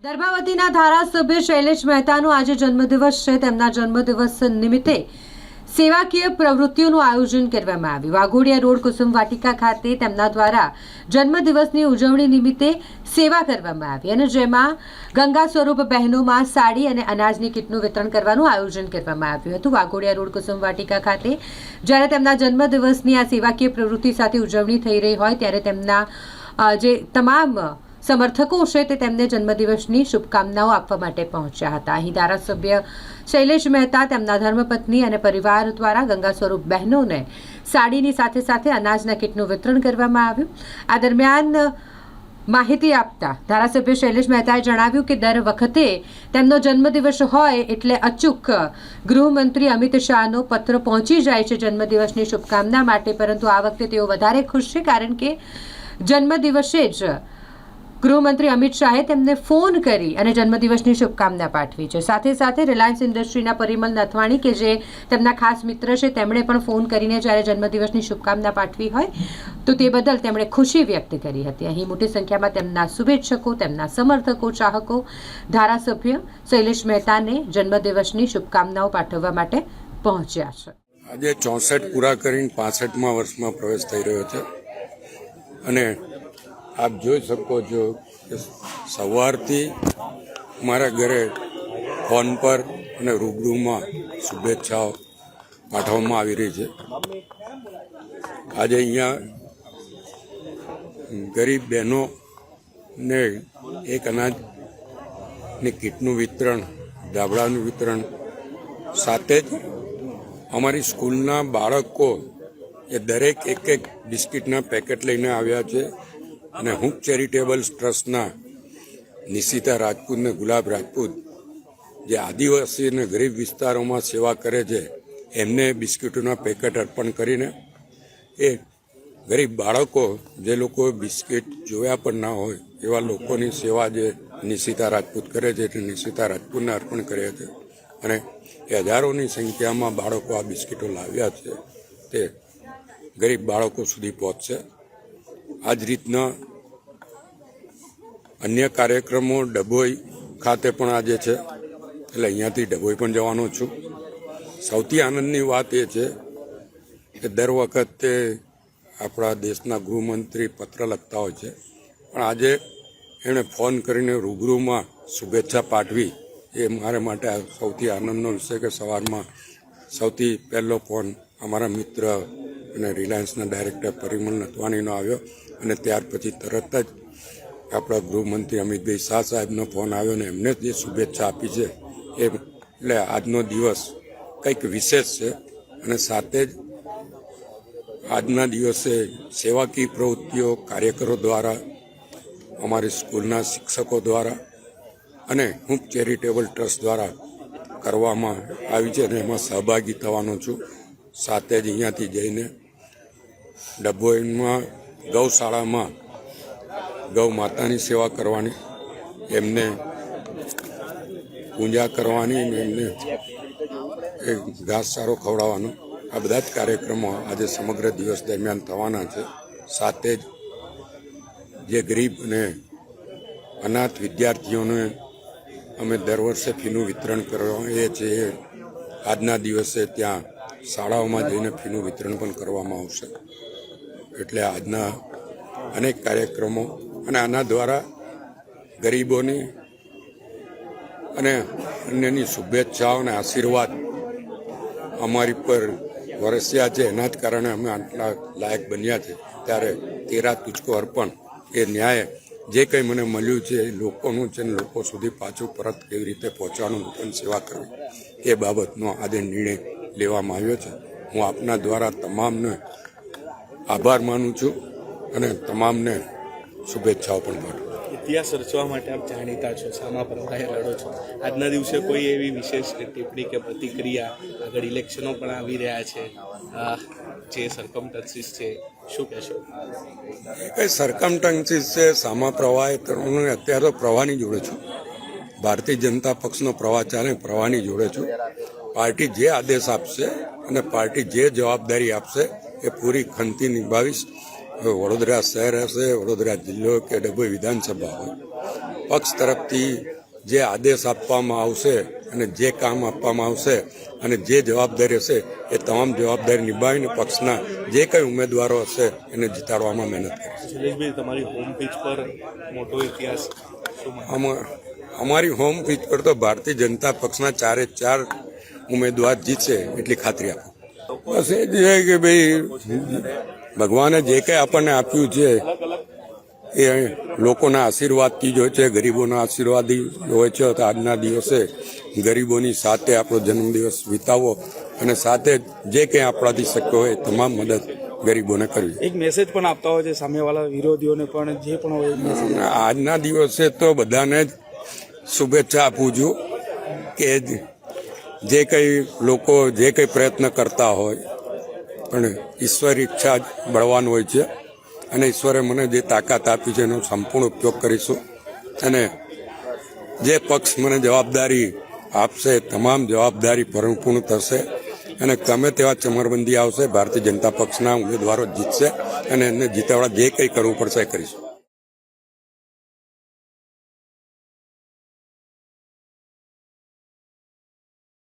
દર્ભાવતીના ધારાસભ્ય શૈલેષ મહેતાનો આજે જન્મદિવસ છે. તેમના જન્મદિવસ નિમિત્તે સેવાકીય પ્રવૃત્તિઓનું આયોજન કરવામાં આવ્યું. વાઘોડિયા રોડ કુસુમ વાટિકા ખાતે તેમના દ્વારા જન્મદિવસની ઉજવણી નિમિત્તે સેવા કરવામાં આવી અને જેમાં ગંગા સ્વરૂપ બહેનોમાં સાડી અને અનાજની કીટનું વિતરણ કરવાનું આયોજન કરવામાં આવ્યું હતું. વાઘોડિયા રોડ કુસુમ વાટિકા ખાતે જ્યારે તેમના જન્મદિવસની આ સેવાકીય પ્રવૃત્તિ સાથે ઉજવણી થઈ રહી હોય ત્યારે તેમના જે તમામ સમર્થકો છે તે તેમને જન્મદિવસની શુભકામનાઓ આપવા માટે પહોંચ્યા હતા. અહીં ધારાસભ્ય શૈલેષ મહેતા તેમના ધર્મપત્ની અને પરિવાર દ્વારા ગંગા સ્વરૂપ બહેનોને સાડીની સાથે સાથે અનાજના કીટનું વિતરણ કરવામાં આવ્યું. આ દરમિયાન માહિતી આપતા ધારાસભ્ય શૈલેષ મહેતાએ જણાવ્યું કે દર વખતે તેમનો જન્મદિવસ હોય એટલે અચૂક ગૃહમંત્રી અમિત શાહનો પત્ર પહોંચી જાય છે જન્મદિવસની શુભકામના માટે, પરંતુ આ વખતે તેઓ વધારે ખુશ છે કારણ કે જન્મદિવસે જ ગૃહમંત્રી અમિત શાહે તેમને ફોન કરી અને જન્મદિવસની શુભકામના પાઠવી છે. સાથે સાથે રિલાયન્સ ઇન્ડસ્ટ્રીના પરિમલ નથવાણી કે જે તેમના ખાસ મિત્ર છે તેમણે પણ ફોન કરીને જ્યારે જન્મદિવસની શુભકામના પાઠવી હોય તો તે બદલ તેમણે ખુશી વ્યક્ત કરી હતી. અહીં મોટી સંખ્યામાં તેમના શુભેચ્છકો, તેમના સમર્થકો, ચાહકો ધારાસભ્ય શૈલેષ મહેતાને જન્મદિવસની શુભકામનાઓ પાઠવવા માટે પહોંચ્યા છે. આજે 64 પૂરા કરીને 65મા વર્ષમાં પ્રવેશ થઈ રહ્યો છે અને આપ જોઈ શકો છો કે સવારથી મારા ઘરે ફોન પર અને રૂબરૂમાં શુભેચ્છાઓ પાઠવવામાં આવી રહી છે. આજે અહીંયા ગરીબ બહેનોને એક અનાજની કીટનું વિતરણ, ધાબળાનું વિતરણ, સાથે જ અમારી સ્કૂલના બાળકો એ દરેક એક બિસ્કિટના પેકેટ લઈને આવ્યા છે અને હુંક ચેરિટેબલ ટ્રસ્ટના નિશિતા રાજપૂત ને ગુલાબ રાજપૂત જે આદિવાસી અને ગરીબ વિસ્તારોમાં સેવા કરે છે એમને બિસ્કિટોના પેકેટ અર્પણ કરીને એ ગરીબ બાળકો જે લોકો બિસ્કિટ જોયા પણ ના હોય એવા લોકોની સેવા જે નિશિતા રાજપૂત કરે છે તે નિશિતા રાજપૂતને અર્પણ કર્યા છે અને એ હજારોની સંખ્યામાં બાળકો આ બિસ્કિટો લાવ્યા છે તે ગરીબ બાળકો સુધી પહોંચશે. આ જ રીતના અન્ય કાર્યક્રમો ડભોઈ ખાતે પણ આજે છે, એટલે અહીંયાથી ડભોઈ પણ જવાનો છું. સૌથી આનંદની વાત એ છે કે દર વખતે આપણા દેશના ગૃહમંત્રી પત્ર લખતા હોય છે, પણ આજે એમણે ફોન કરીને રૂબરૂમાં શુભેચ્છા પાઠવી એ મારા માટે સૌથી આનંદનો વિષય કે સવારમાં સૌથી પહેલો ફોન અમારા મિત્ર અને રિલાયન્સના ડાયરેક્ટર પરિમલ નથવાણીનો આવ્યો અને ત્યાર પછી તરત જ આપણા ગૃહમંત્રી અમિતભાઈ શાહ સાહેબનો ફોન આવ્યો અને એમને જે શુભેચ્છા આપી છે એ એટલે આજનો દિવસ કંઈક વિશેષ છે. અને સાથે જ આજના દિવસે સેવાકીય પ્રવૃત્તિઓ કાર્યકરો દ્વારા, અમારી સ્કૂલના શિક્ષકો દ્વારા અને હુંક ચેરિટેબલ ટ્રસ્ટ દ્વારા કરવામાં આવી છે અને એમાં સહભાગી થવાનો છું. સાથે જ અહીંયાથી જઈને ડભોઈમાં ગૌશાળામાં ગૌ માતાની સેવા કરવાની, એમને પૂજા કરવાની અને એમને ઘાસચારો ખવડાવવાનો, આ બધા જ કાર્યક્રમો આજે સમગ્ર દિવસ દરમિયાન થવાના છે. સાથે જ જે ગરીબ અને અનાથ વિદ્યાર્થીઓને અમે દર વર્ષે ફીનું વિતરણ કરીએ છીએ, આજના દિવસે ત્યાં શાળાઓમાં જઈને ફીનું વિતરણ પણ કરવામાં આવશે. એટલે આજના અનેક કાર્યક્રમો અને આના દ્વારા ગરીબોની અને અન્યની શુભેચ્છાઓ અને આશીર્વાદ અમારી પર વરસ્યા છે. એના જ કારણે અમે આટલા લાયક બન્યા છે. ત્યારે તેરા તુજકો અર્પણ એ ન્યાય જે કંઈ મને મળ્યું છે એ લોકોનું છે ને લોકો સુધી પાછું પરત કેવી રીતે પહોંચવાનું, લોકોની સેવા કરવી એ બાબતનો આજે નિર્ણય લેવામાં આવ્યો છે. હું આપના દ્વારા તમામને આભાર માનું છું અને તમામને શુભેચ્છાઓ પણ પાઠવું. ઇતિહાસ રચવા માટે આપ જાણીતા છો, સામા પ્રવાહે લડો છો. આજના દિવસે કોઈ એવી વિશેષ ટિપ્પણી કે પ્રતિક્રિયા, આગળ ઇલેક્શનો પણ આવી રહ્યા છે, જે સરકમસ્ટન્સીસ છે, શું કહેશો? એ કંઈ સરકમસ્ટન્સીસ છે, સામા પ્રવાહે અત્યારે તો પ્રવાહની જોડે છું. ભારતીય જનતા પક્ષનો પ્રવાહ ચાલે, પ્રવાહની જોડે છું. પાર્ટી જે આદેશ આપશે અને પાર્ટી જે જવાબદારી આપશે એ પૂરી ખંતી નિભાવીશ. વડોદરા શહેર હશે, વડોદરા જિલ્લો કે ડભોઈ વિધાનસભા હોય, પક્ષ તરફથી જે આદેશ આપવામાં આવશે અને જે કામ આપવામાં આવશે અને જે જવાબદારી હશે એ તમામ જવાબદારી નિભાવીને પક્ષના જે કંઈ ઉમેદવારો હશે એને જીતાડવામાં મહેનત કરીશું. શૈલેષભાઈ, તમારી હોમ પીચ પર મોટો ઇતિહાસ શું માનો? અમારી હોમ પીચ પર તો ભારતીય જનતા પક્ષના 4 ઉમેદવાર જીતશે એટલી ખાતરી આપો. બસ એ જ છે કે ભાઈ ભગવાને જે કંઈ આપણને આપ્યું છે એ લોકોના આશીર્વાદથી જ હોય છે, ગરીબોના આશીર્વાદથી હોય છે. તો આજના દિવસે ગરીબોની સાથે આપણો જન્મદિવસ વિતાવવો અને સાથે જે કંઈ આપણાથી શક્ય હોય તમામ મદદ ગરીબોને કરવી. એક મેસેજ પણ આપતા હોય છે સામેવાળા વિરોધીઓને પણ, જે પણ હોય મેસેજ. આજના દિવસે તો બધાને જ શુભેચ્છા આપું છું કે જે કંઈ લોકો જે કંઈ પ્રયત્ન કરતા હોય પણ ઈશ્વર ઈચ્છા જ બળવાન હોય છે અને ઈશ્વરે મને જે તાકાત આપી છે એનો સંપૂર્ણ ઉપયોગ કરીશું અને જે પક્ષ મને જવાબદારી આપશે તમામ જવાબદારી પરિપૂર્ણ થશે અને ગમે તેવા ચમરબંધી આવશે ભારતીય જનતા પક્ષના ઉમેદવારો જીતશે અને એને જીતાડવા જે કંઈ કરવું પડશે એ કરીશું.